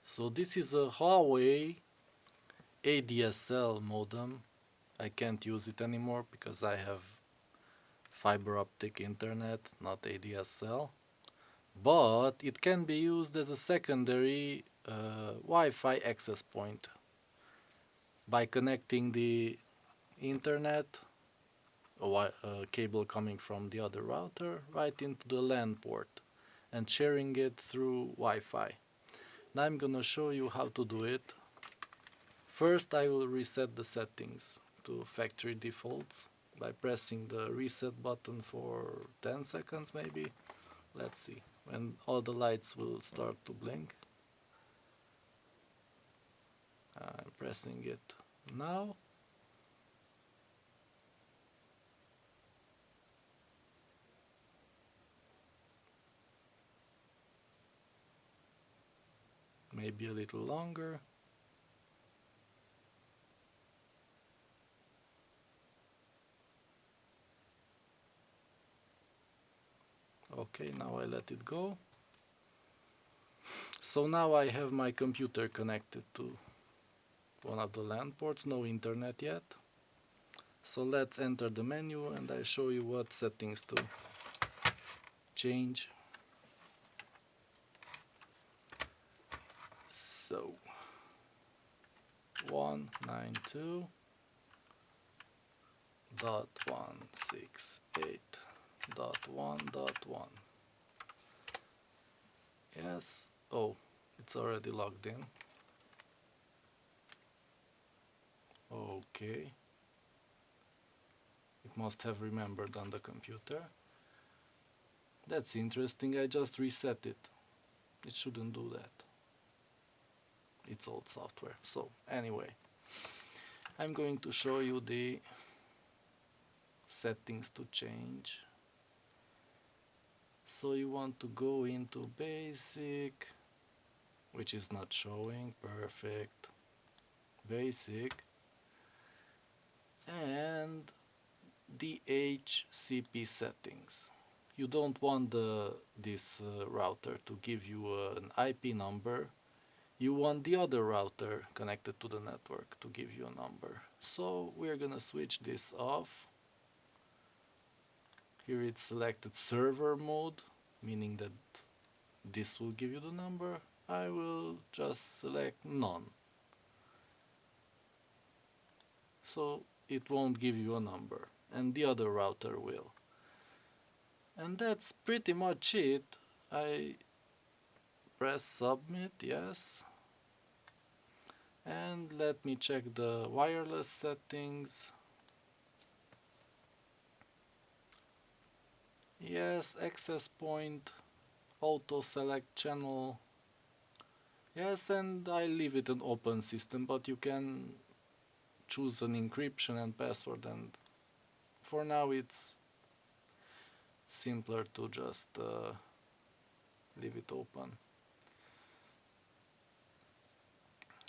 So this is a Huawei ADSL modem. I can't use it anymore because I have fiber optic internet, not ADSL. But it can be used as a secondary Wi-Fi access point by connecting the internet, a cable coming from the other router, right into the LAN port and sharing it through Wi-Fi. Now I'm gonna show you how to do it. First, I will reset the settings to factory defaults by pressing the reset button for 10 seconds maybe. Let's see, when all the lights will start to blink. I'm pressing it now. Maybe a little longer. Okay, now I let it go. So now I have my computer connected to one of the LAN ports, no internet yet. So let's enter the menu and I show you what settings to change. So 192.168.1.1. Yes. Oh, it's already logged in. Okay. It must have remembered on the computer. That's interesting. I just reset it. It shouldn't do that. It's old software. So anyway, I'm going to show you the settings to change. So you want to go into basic, which is not showing. Perfect. Basic. And DHCP settings. You don't want this router to give you an IP number. You want the other router connected to the network to give you a number. So we're gonna switch this off. Here it's selected server mode, meaning that this will give you the number. I will just select none. So it won't give you a number, and the other router will. And that's pretty much it. I press submit, yes. And let me check the wireless settings. Yes, access point, auto select channel. Yes, and I leave it an open system, but you can choose an encryption and password, and for now it's simpler to just leave it open.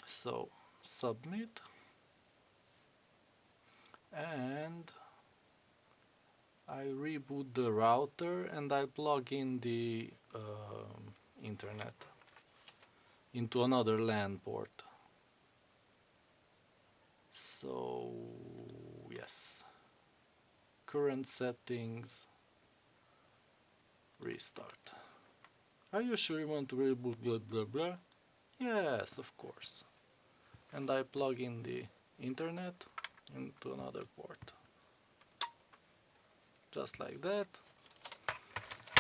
So submit, and I reboot the router and I plug in the internet into another LAN port. So yes, current settings, restart. Are you sure you want to reboot blah blah blah? Yes, of course. And I plug in the internet into another port. Just like that.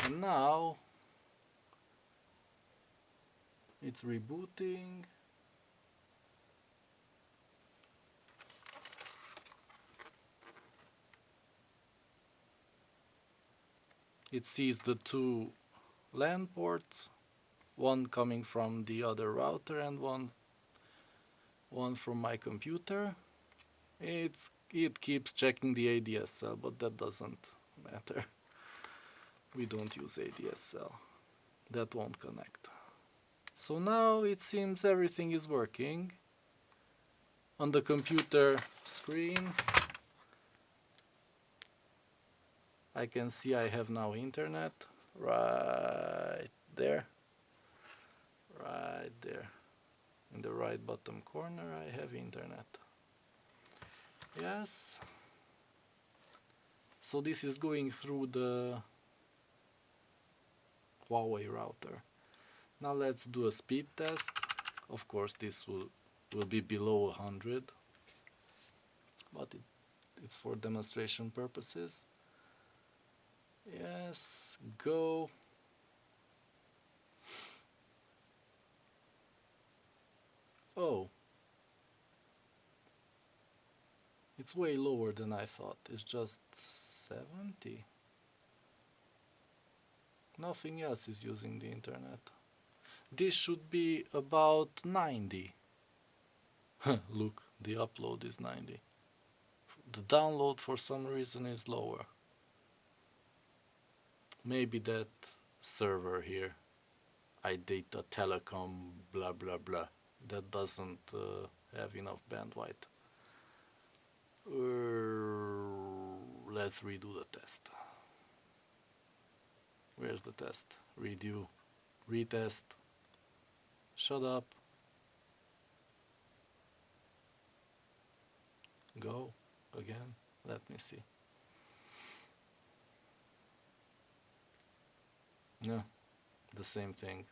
And now it's rebooting. It sees the two LAN ports, one coming from the other router and one from my computer. It keeps checking the ADSL, but that doesn't matter. We don't use ADSL. That won't connect. So now it seems everything is working. On the computer screen, I can see I have now internet right there. Right there. In the right bottom corner I have internet. Yes. So this is going through the Huawei router. Now let's do a speed test. Of course this will be below 100, but it's for demonstration purposes. Yes, go. Oh, it's way lower than I thought. It's just 70. Nothing else is using the internet. This should be about 90. Look, the upload is 90. The download for some reason is lower. Maybe that server here, iData Telecom blah blah blah, that doesn't have enough bandwidth. Let's redo the test. Where's the test? Redo, retest. Shut up. Go again. Let me see. No, the same thing.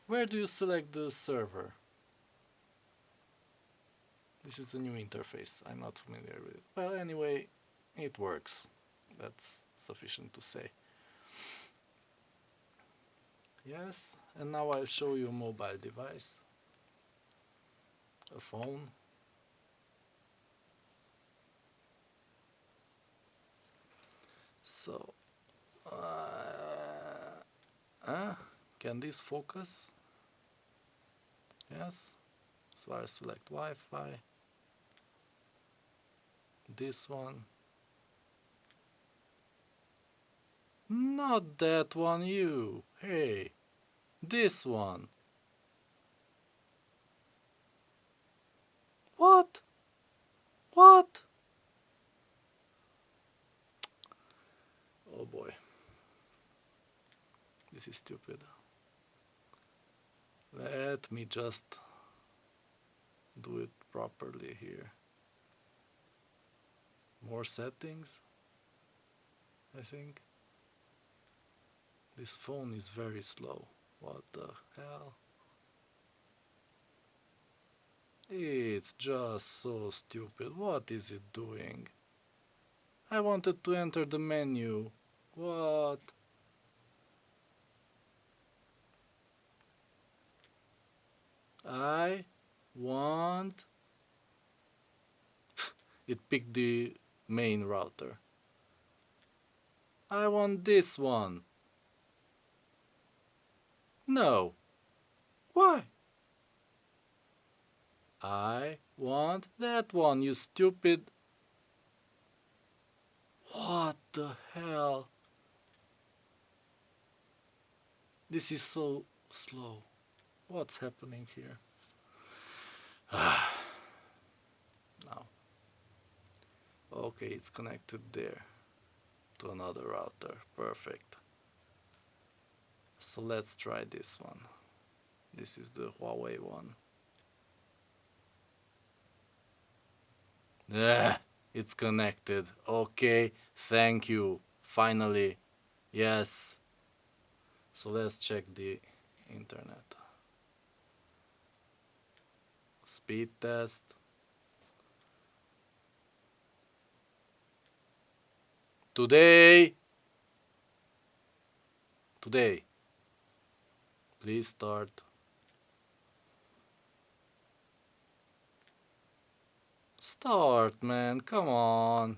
Where do you select the server? This is a new interface. I'm not familiar with it. Well, anyway, it works. That's sufficient to say. Yes, and now I'll show you a mobile device, a phone. So, can this focus? Yes. So I select Wi-Fi. This one. Not that one, you. Hey, this one. What? What? Oh boy. This is stupid. Let me just do it properly here. More settings, I think. This phone is very slow. What the hell? It's just so stupid. What is it doing? I wanted to enter the menu. What? I want... It picked the main router. I want this one. No. Why? I want that one, you stupid... What the hell? This is so slow. What's happening here? Now. Okay, it's connected there to another router. Perfect. So let's try this one. This is the Huawei one. It's connected. Okay, thank you. Finally. Yes. So let's check the internet. Speed test. Today. Please start. Start, man. Come on.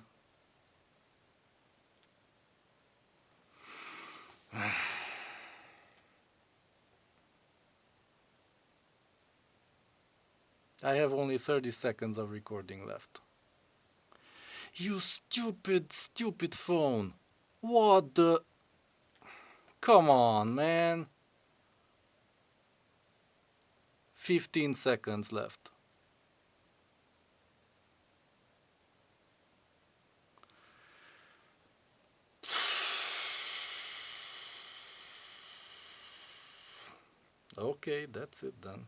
I have only 30 seconds of recording left. You stupid phone. What the... Come on, man. 15 seconds left. Okay, that's it then.